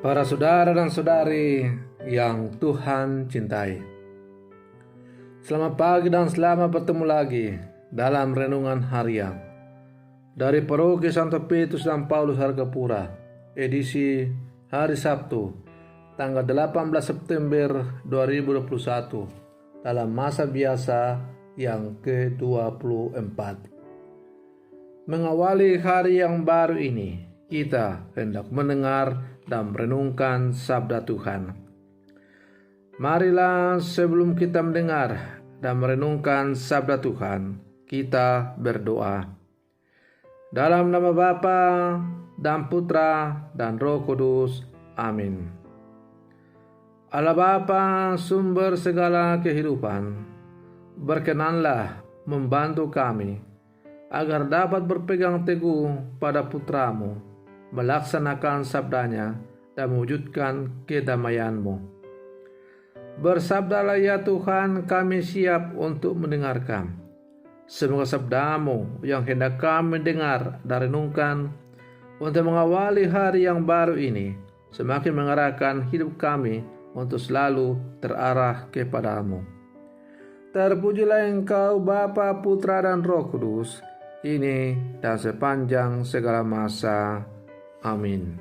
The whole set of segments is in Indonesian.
Para saudara dan saudari yang Tuhan cintai, selamat pagi dan selamat bertemu lagi dalam renungan harian dari Paroki Santo Petrus dan Paulus Hargapura, edisi hari Sabtu, tanggal 18 September 2021, dalam masa biasa yang ke-24. Mengawali hari yang baru ini, kita hendak mendengar dan merenungkan sabda Tuhan. Marilah sebelum kita mendengar dan merenungkan sabda Tuhan, kita berdoa. Dalam nama Bapa dan Putra dan Roh Kudus. Amin. Allah Bapa, sumber segala kehidupan, berkenanlah membantu kami agar dapat berpegang teguh pada Putramu, melaksanakan sabdanya dan mewujudkan kedamaian-Mu. Bersabdalah ya Tuhan, kami siap untuk mendengarkan. Semoga sabda-Mu yang hendak kami dengar dan renungkan untuk mengawali hari yang baru ini semakin mengarahkan hidup kami untuk selalu terarah kepada-Mu. Terpujilah Engkau Bapa, Putra dan Roh Kudus, ini dan sepanjang segala masa. Amin.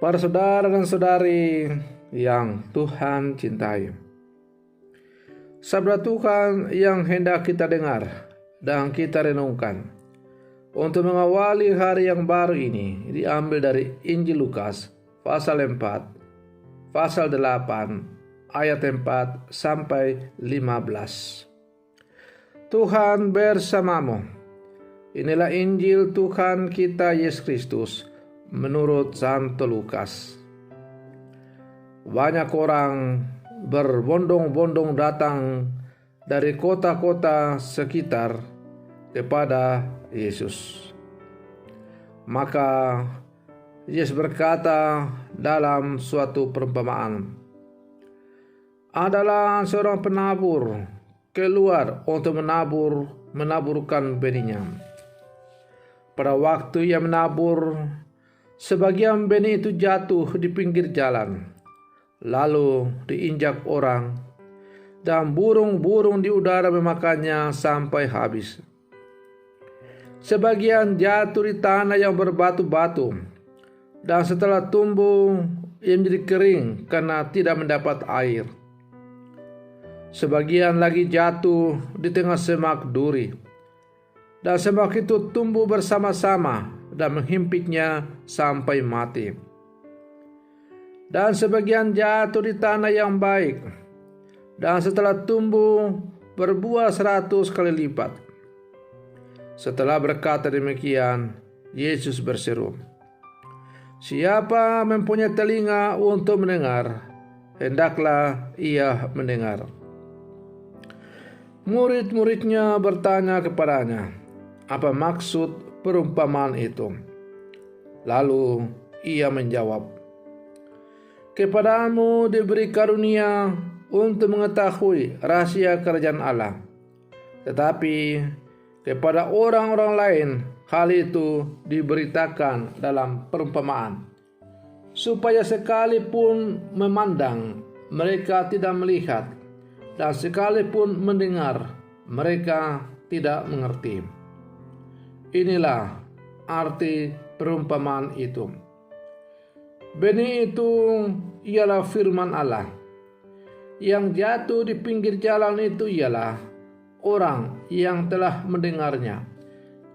Para saudara dan saudari yang Tuhan cintai, sabda Tuhan yang hendak kita dengar dan kita renungkan untuk mengawali hari yang baru ini diambil dari Injil Lukas pasal 4, pasal 8, ayat 4 sampai 15. Tuhan bersamamu. Inilah Injil Tuhan kita Yesus Kristus menurut Santo Lukas. Banyak orang berbondong-bondong datang dari kota-kota sekitar kepada Yesus. Maka Yesus berkata dalam suatu perumpamaan, adalah seorang penabur keluar untuk menaburkan benihnya. Pada waktu ia menabur, sebagian benih itu jatuh di pinggir jalan, lalu diinjak orang, dan burung-burung di udara memakannya sampai habis. Sebagian jatuh di tanah yang berbatu-batu, dan setelah tumbuh, ia menjadi kering karena tidak mendapat air. Sebagian lagi jatuh di tengah semak duri, dan semak itu tumbuh bersama-sama dan menghimpitnya sampai mati. Dan sebagian jatuh di tanah yang baik, dan setelah tumbuh berbuah 100 kali lipat. Setelah berkata demikian, Yesus berseru, siapa mempunyai telinga untuk mendengar, hendaklah ia mendengar. Murid-muridnya bertanya kepadanya, apa maksud perumpamaan itu? Lalu ia menjawab, kepadamu diberi karunia untuk mengetahui rahasia kerajaan Allah, tetapi kepada orang-orang lain hal itu diberitakan dalam perumpamaan, supaya sekalipun memandang mereka tidak melihat, dan sekalipun mendengar mereka tidak mengerti. Inilah arti perumpamaan itu. Benih itu ialah firman Allah. Yang jatuh di pinggir jalan itu ialah orang yang telah mendengarnya.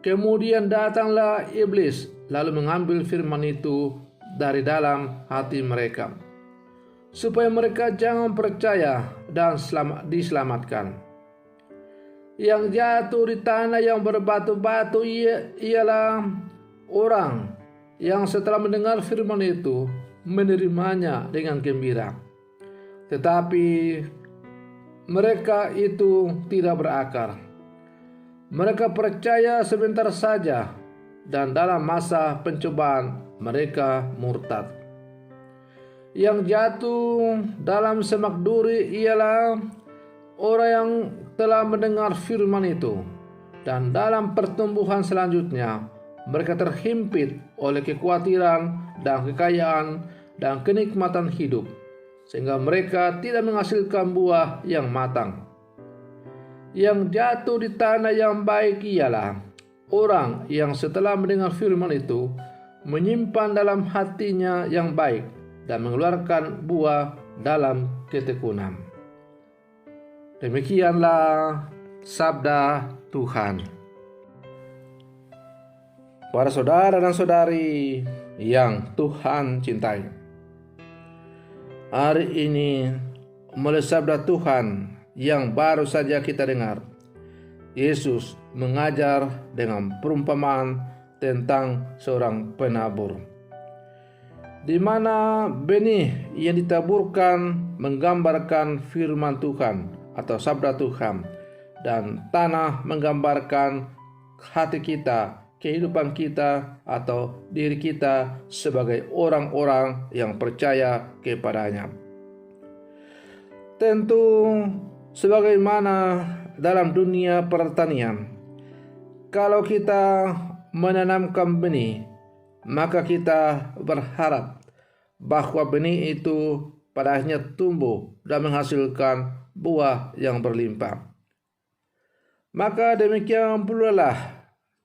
Kemudian datanglah iblis lalu mengambil firman itu dari dalam hati mereka, supaya mereka jangan percaya dan diselamatkan. Yang jatuh di tanah yang berbatu-batu ialah orang yang setelah mendengar firman itu menerimanya dengan gembira. Tetapi mereka itu tidak berakar. Mereka percaya sebentar saja, dan dalam masa pencobaan mereka murtad. Yang jatuh dalam semak duri ialah orang yang telah mendengar firman itu, dan dalam pertumbuhan selanjutnya mereka terhimpit oleh kekhawatiran dan kekayaan dan kenikmatan hidup, sehingga mereka tidak menghasilkan buah yang matang. Yang jatuh di tanah yang baik ialah orang yang setelah mendengar firman itu menyimpan dalam hatinya yang baik dan mengeluarkan buah dalam ketekunan. Demikianlah sabda Tuhan. Para saudara dan saudari yang Tuhan cintai, hari ini melalui sabda Tuhan yang baru saja kita dengar, Yesus mengajar dengan perumpamaan tentang seorang penabur, di mana benih yang ditaburkan menggambarkan firman Tuhan atau sabda Tuhan, dan tanah menggambarkan hati kita, kehidupan kita atau diri kita sebagai orang-orang yang percaya kepadanya. Tentu sebagaimana dalam dunia pertanian, kalau kita menanamkan benih, maka kita berharap bahwa benih itu pada akhirnya tumbuh dan menghasilkan buah yang berlimpah. Maka demikian pula lah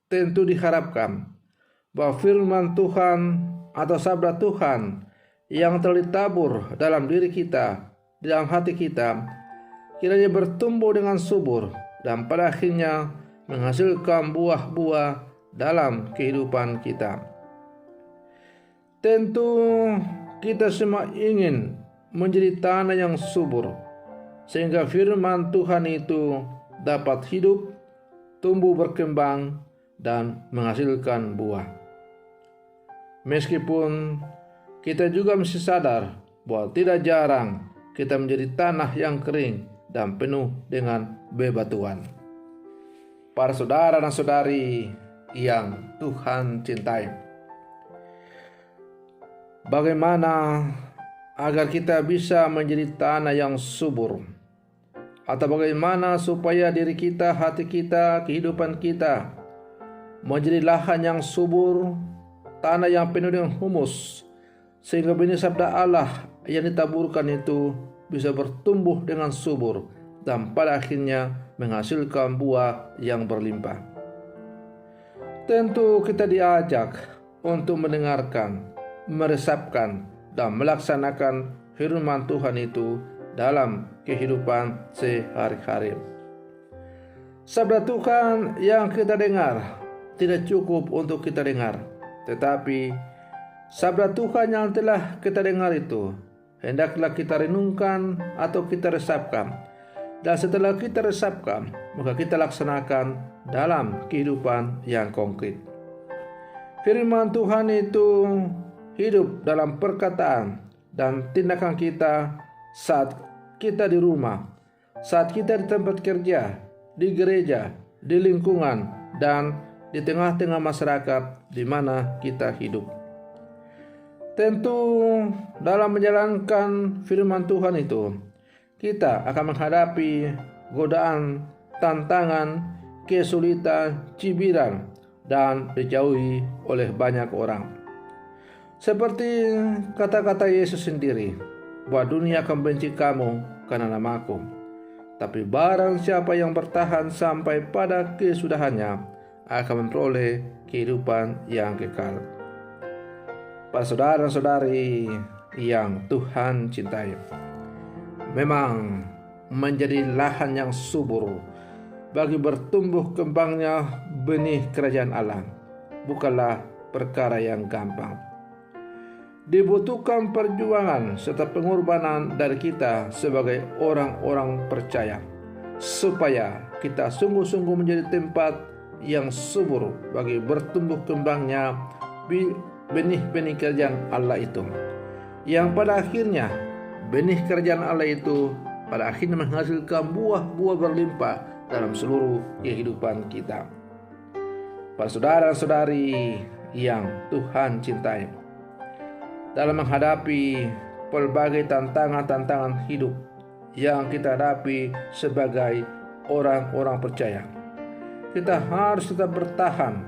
tentu diharapkan bahwa firman Tuhan atau sabda Tuhan yang telah ditabur dalam diri kita, di dalam hati kita, kiranya bertumbuh dengan subur dan pada akhirnya menghasilkan buah-buah dalam kehidupan kita. Tentu kita semua ingin menjadi tanah yang subur, sehingga firman Tuhan itu dapat hidup, tumbuh berkembang, dan menghasilkan buah. Meskipun kita juga mesti sadar bahwa tidak jarang kita menjadi tanah yang kering dan penuh dengan bebatuan. Para saudara dan saudari yang Tuhan cintai, bagaimana agar kita bisa menjadi tanah yang subur? Atau bagaimana supaya diri kita, hati kita, kehidupan kita menjadi lahan yang subur, tanah yang penuh dengan humus, sehingga benih sabda Allah yang ditaburkan itu bisa bertumbuh dengan subur dan pada akhirnya menghasilkan buah yang berlimpah. Tentu kita diajak untuk mendengarkan, meresapkan, dan melaksanakan firman Tuhan itu dalam kehidupan sehari-hari. Sabda Tuhan yang kita dengar tidak cukup untuk kita dengar, tetapi sabda Tuhan yang telah kita dengar itu hendaklah kita renungkan atau kita resapkan, dan setelah kita resapkan maka kita laksanakan dalam kehidupan yang konkret. Firman Tuhan itu hidup dalam perkataan dan tindakan kita saat kita di rumah, saat kita di tempat kerja, di gereja, di lingkungan, dan di tengah-tengah masyarakat di mana kita hidup. Tentu dalam menjalankan firman Tuhan itu, kita akan menghadapi godaan, tantangan, kesulitan, cibiran, dan dijauhi oleh banyak orang. Seperti kata-kata Yesus sendiri, bahwa dunia akan benci kamu karena namaku. Tapi barang siapa yang bertahan sampai pada kesudahannya akan memperoleh kehidupan yang kekal. Para saudara dan saudari yang Tuhan cintai, memang menjadi lahan yang subur bagi bertumbuh kembangnya benih kerajaan Allah bukanlah perkara yang gampang. Dibutuhkan perjuangan serta pengorbanan dari kita sebagai orang-orang percaya, supaya kita sungguh-sungguh menjadi tempat yang subur bagi bertumbuh kembangnya benih-benih kerajaan Allah itu, yang pada akhirnya benih kerajaan Allah itu pada akhirnya menghasilkan buah-buah berlimpah dalam seluruh kehidupan kita. Para saudara dan saudari yang Tuhan cintai, dalam menghadapi berbagai tantangan-tantangan hidup yang kita hadapi sebagai orang-orang percaya, kita harus tetap bertahan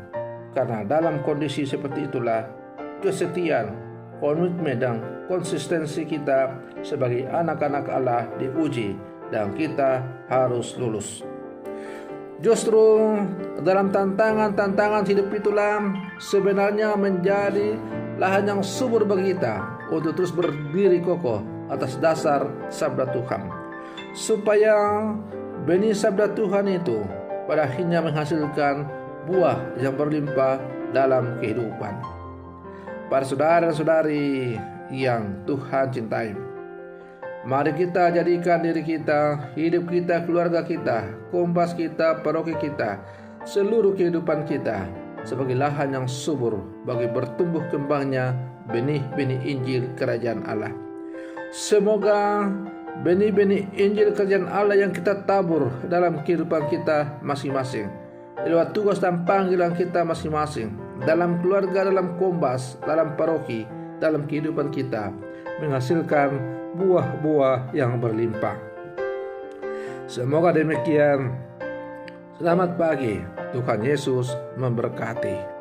Karena dalam kondisi seperti itulah kesetiaan, komitmen dan konsistensi kita sebagai anak-anak Allah diuji dan kita harus lulus. Justru dalam tantangan-tantangan hidup itulah sebenarnya menjadi lahan yang subur bagi kita untuk terus berdiri kokoh atas dasar sabda Tuhan, supaya benih sabda Tuhan itu pada akhirnya menghasilkan buah yang berlimpah dalam kehidupan. Para saudara dan saudari yang Tuhan cintai, mari kita jadikan diri kita, hidup kita, keluarga kita, kompas kita, paroki kita, seluruh kehidupan kita sebagai lahan yang subur bagi bertumbuh kembangnya benih-benih Injil Kerajaan Allah. Semoga benih-benih Injil Kerajaan Allah yang kita tabur dalam kehidupan kita masing-masing, lewat tugas dan panggilan kita masing-masing, dalam keluarga, dalam kompas, dalam paroki, dalam kehidupan kita, menghasilkan buah-buah yang berlimpah. Semoga demikian. Selamat pagi, Tuhan Yesus memberkati.